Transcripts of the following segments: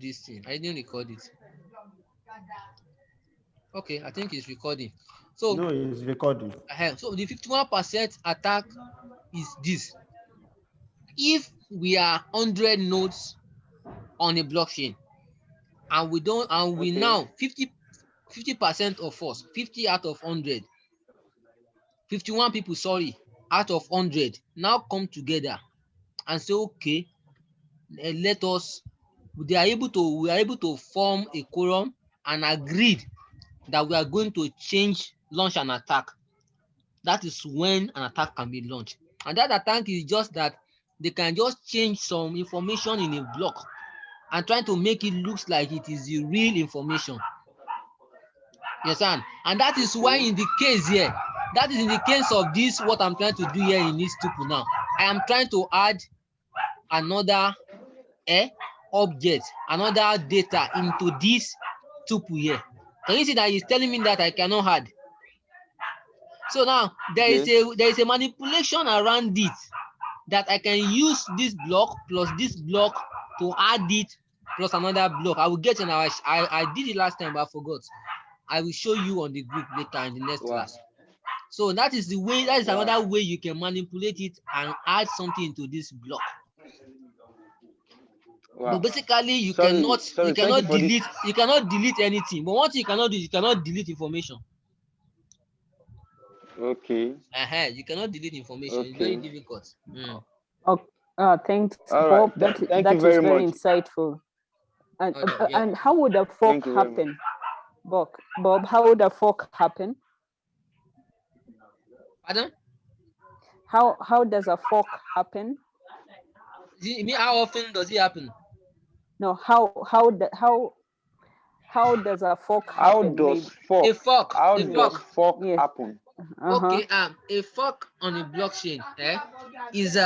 this thing. I didn't record it. Okay, I think it's recording. So No, it's recording. so the 51% attack is this. If we are 100 nodes on a blockchain and we don't, and we now 50% of us, 50 out of 100, 51 people, sorry, out of 100 now come together and say, okay, let us, we are able to form a quorum and agreed that we are going to launch an attack. That is when an attack can be launched. And that attack is just that they can just change some information in a block and trying to make it look like it is the real information. You understand? And that is why in the case here, that is in the case of this, what I'm trying to do here in this tuple now. I am trying to add another object, another data into this tuple here. Can you see that he's telling me that I cannot add? So now there is a manipulation around it that I can use this block plus this block to add it plus another block. I will get in our, I did it last time, but I forgot. I will show you on the group later in the next class. So that is the way, that is another way you can manipulate it and add something into this block. But basically you cannot delete anything. But one thing you cannot do is you cannot delete information. Okay. You cannot delete information. It's very difficult. Thanks, Bob. That is very insightful. And how would a fork happen? Bob, how would a fork happen? Pardon? How does a fork happen? You mean how often does it happen? No, how does a fork happen? A fork happen? Okay, a fork on a blockchain is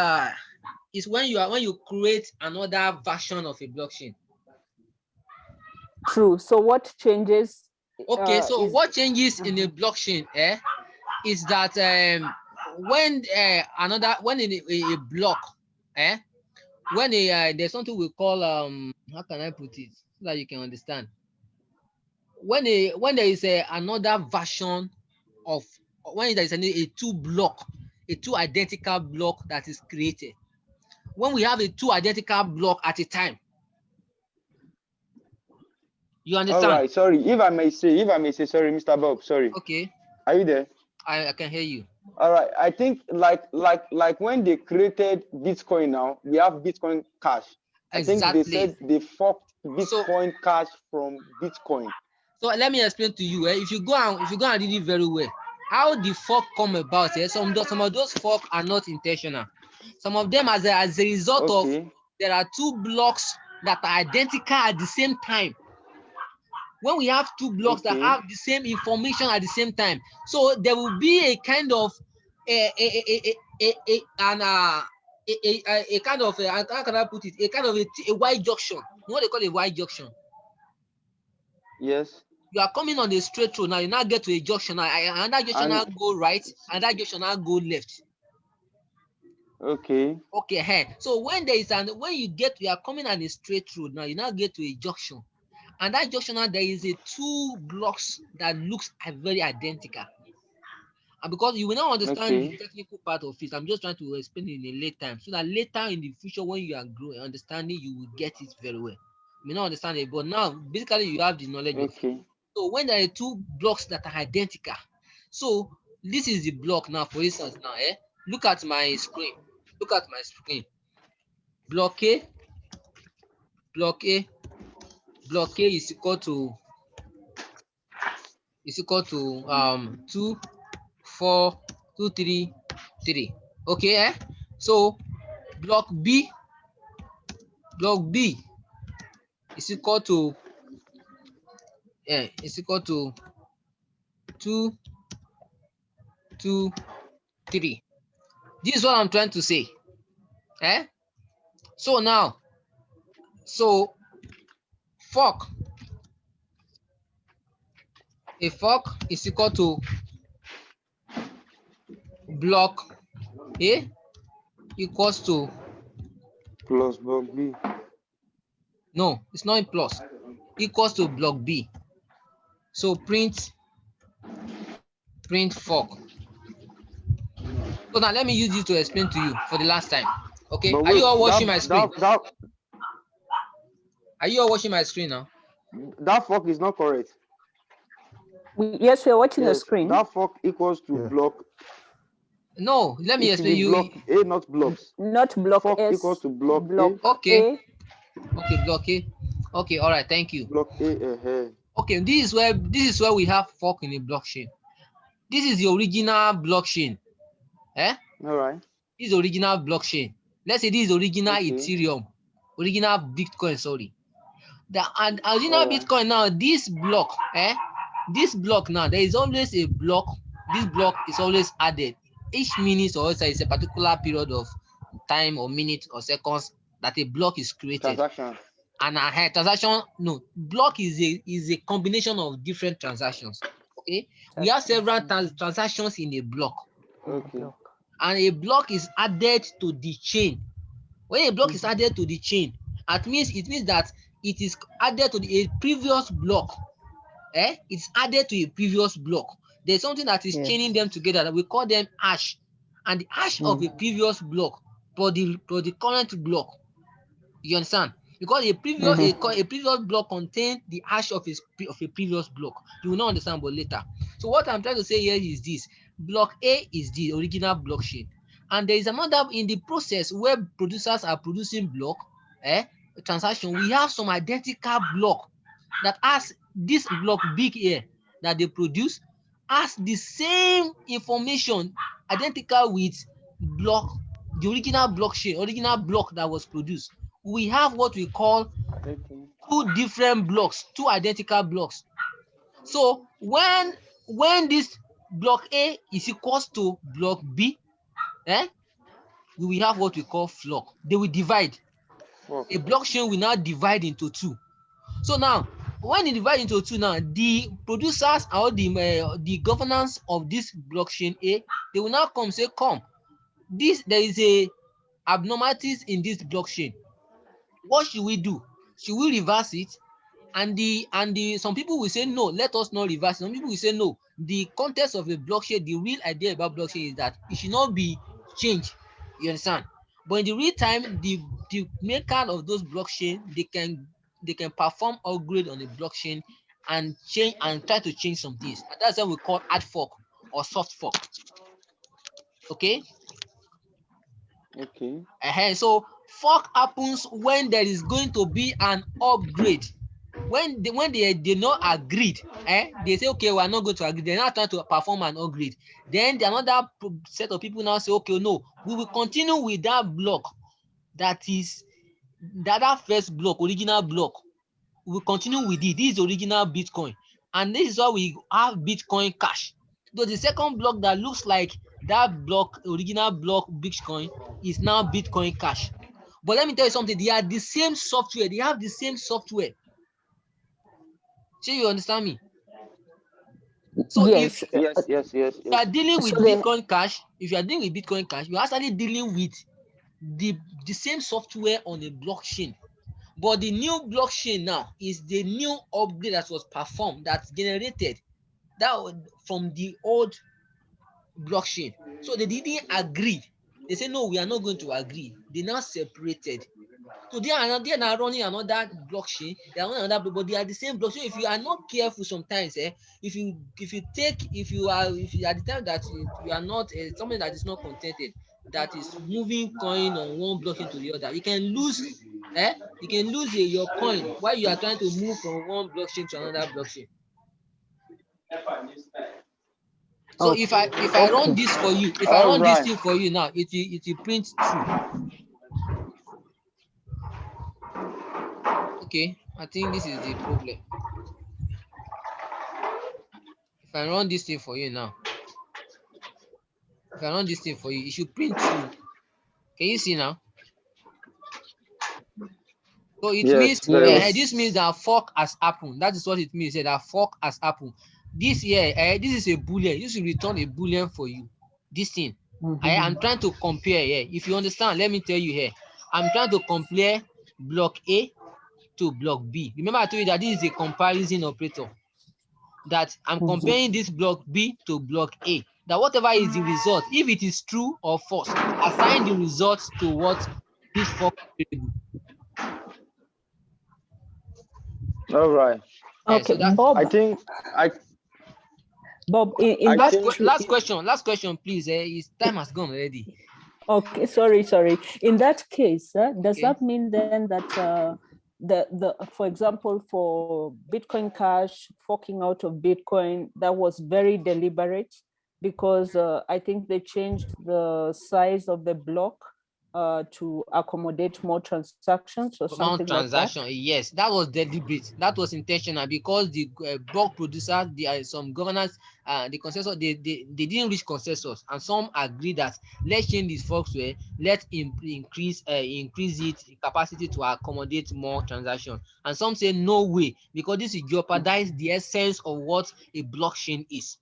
when you create another version of a blockchain. True. So what changes? Okay, so what changes in a blockchain is that when in a block when there's something we call how can I put it so that you can understand? When there is another version of, when there is a two identical block that is created. When we have a two identical block at a time, you understand? All right, sorry. If I may say, sorry, Mr. Bob, sorry. Okay. Are you there? I can hear you. All right. I think like when they created Bitcoin now, we have Bitcoin Cash. Exactly. I think they said they forked Bitcoin Cash from Bitcoin. So let me explain to you. If you go and read it very well, how the fork come about. Some of those forks are not intentional. Some of them as a result of there are two blocks that are identical at the same time. When we have two blocks that have the same information at the same time, so there will be a kind of how can I put it? A kind of a Y junction. What they call a Y junction. Yes. You are coming on a straight road now. You now get to a junction now, and that junction now go right, and that junction now go left. Okay. Okay. So when there is you are coming on a straight road now, you now get to a junction. And that junction now, there is a two blocks that looks very identical. And because you will not understand the technical part of it, I'm just trying to explain it in a late time, so that later in the future, when you are growing, understanding, you will get it very well. You may not understand it, but now basically you have the knowledge of it. So when there are two blocks that are identical, so this is the block now. For instance, now, look at my screen. Look at my screen. Block A. Block A is equal to 2, 4, 2, 3, 3. Okay, so block B is equal to 2, 2, 3. This is what I'm trying to say. So now, fork. A fork is equal to block A equals to plus block B. No, it's not in plus. Equals to block B. So print fork. So now let me use this to explain to you for the last time. Okay, But are you all watching that, my screen? That, are you all watching my screen now? That fork is not correct. Yes, we're watching the screen. That fork equals to block. No, let me explain you. Block A, not blocks. Not block fork S. Equals to block A. Okay. A. Okay, block A. Okay, all right, thank you. Block A. Okay, this is where we have fork in a blockchain. This is the original blockchain. Eh? All right. This is original blockchain. Let's say this is original Ethereum, original Bitcoin. Sorry. The original Bitcoin now. This block, this block now. There is always a block. This block is always added. Each minute or so is a particular period of time or minutes or seconds that a block is created. Transaction. And a transaction, no, block is a combination of different transactions. Okay, we have several transactions in a block. Okay. And a block is added to the chain. When a block is added to the chain, it means that it is added to a previous block. It's added to a previous block. There's something that is chaining them together that we call them hash, and the hash of a previous block for the current block. You understand? Because a previous block contains the hash of a previous block. You will not understand, but later. So what I'm trying to say here is this: block A is the original blockchain, and there is another in the process where producers are producing block transaction. We have some identical block that has this block big here that they produce has the same information identical with block, the original blockchain, original block that was produced. We have what we call two different blocks, two identical blocks. So when this block A is equals to block B, we will have what we call flock. They will divide. A blockchain will now divide into two. So now, when it divides into two, now the producers or the governance of this blockchain A, they will now come say, come, there is a abnormalities in this blockchain. What should we do? Should we reverse it? And some people will say no, let us not reverse it. Some people will say no. The context of a blockchain, the real idea about blockchain is that it should not be changed. You understand? But in the real time, the maker of those blockchain, they can perform upgrade on the blockchain and change and try to change some things. And that's what we call hard fork or soft fork. Okay. Okay. So fork happens when there is going to be an upgrade. When they not agreed, they say, okay, we are not going to agree. They're not trying to perform an upgrade. Then another set of people now say, okay, no, we will continue with that block. That is that first block, original block. We will continue with it. This is original Bitcoin. And this is why we have Bitcoin Cash. So the second block that looks like that block, original block Bitcoin, is now Bitcoin Cash. But let me tell you something, they are the same software. They have the same software. So you understand me? So yes. If you are dealing with Bitcoin Cash, if you are dealing with Bitcoin Cash, you're actually dealing with the same software on a blockchain. But the new blockchain now is the new upgrade that was performed, that's generated that from the old blockchain. So they didn't agree. They say, no, we are not going to agree. They now separated. So they are now running another blockchain. They are running another, but they are the same blockchain. If you are not careful, sometimes, if you are the time that you are not something that is not contented, that is moving coin on one blockchain to the other, you can lose. You can lose your coin while you are trying to move from one blockchain to another blockchain. So if I run this for you, if I run this thing for you now, it will print true. Okay, I think this is the problem. If I run this thing for you now, it should print true. Can you see now? So it means this means that fork has happened. That is what it means. That fork has happened. This here, this is a boolean. This will return a boolean for you. This thing. I'm trying to compare here. If you understand, let me tell you here. I'm trying to compare block A to block B. Remember I told you that this is a comparison operator. That I'm comparing this block B to block A. That whatever is the result, if it is true or false, assign the results to what this fork variable. All right. Okay, so Bob. I think Bob, last question, please. His time has gone already. Okay, sorry. In that case, does that mean then that for example, for Bitcoin Cash forking out of Bitcoin, that was very deliberate, because I think they changed the size of the block to accommodate more transactions or something like that? Yes, that was deliberate. That was intentional, because the block producers, some governors, the consensus, they didn't reach consensus, and some agreed that let's change this software, let's increase its capacity to accommodate more transactions. And some say no way, because this will jeopardize the essence of what a blockchain is.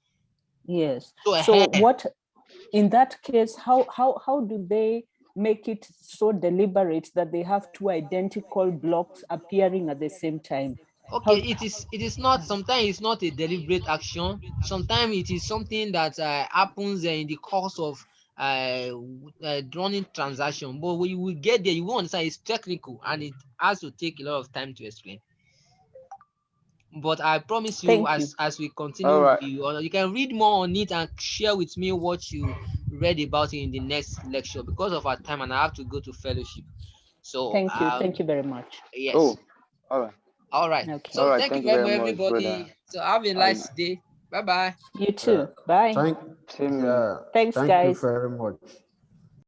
Yes. So what, in that case, how do they make it so deliberate that they have two identical blocks appearing at the same time? Okay, it is not, sometimes it's not a deliberate action. Sometimes it is something that happens in the course of running transaction. But when you will get there, you will understand it's technical, and it has to take a lot of time to explain. But I promise you, as we continue, you can read more on it and share with me what you read about it in the next lecture. Because of our time, and I have to go to fellowship. So thank you very much. Yes. Oh, all right. Okay. So thank you very much, everybody. Brother. So have a nice day. Bye bye. You too. Bye. Thanks, guys. Thank you very much.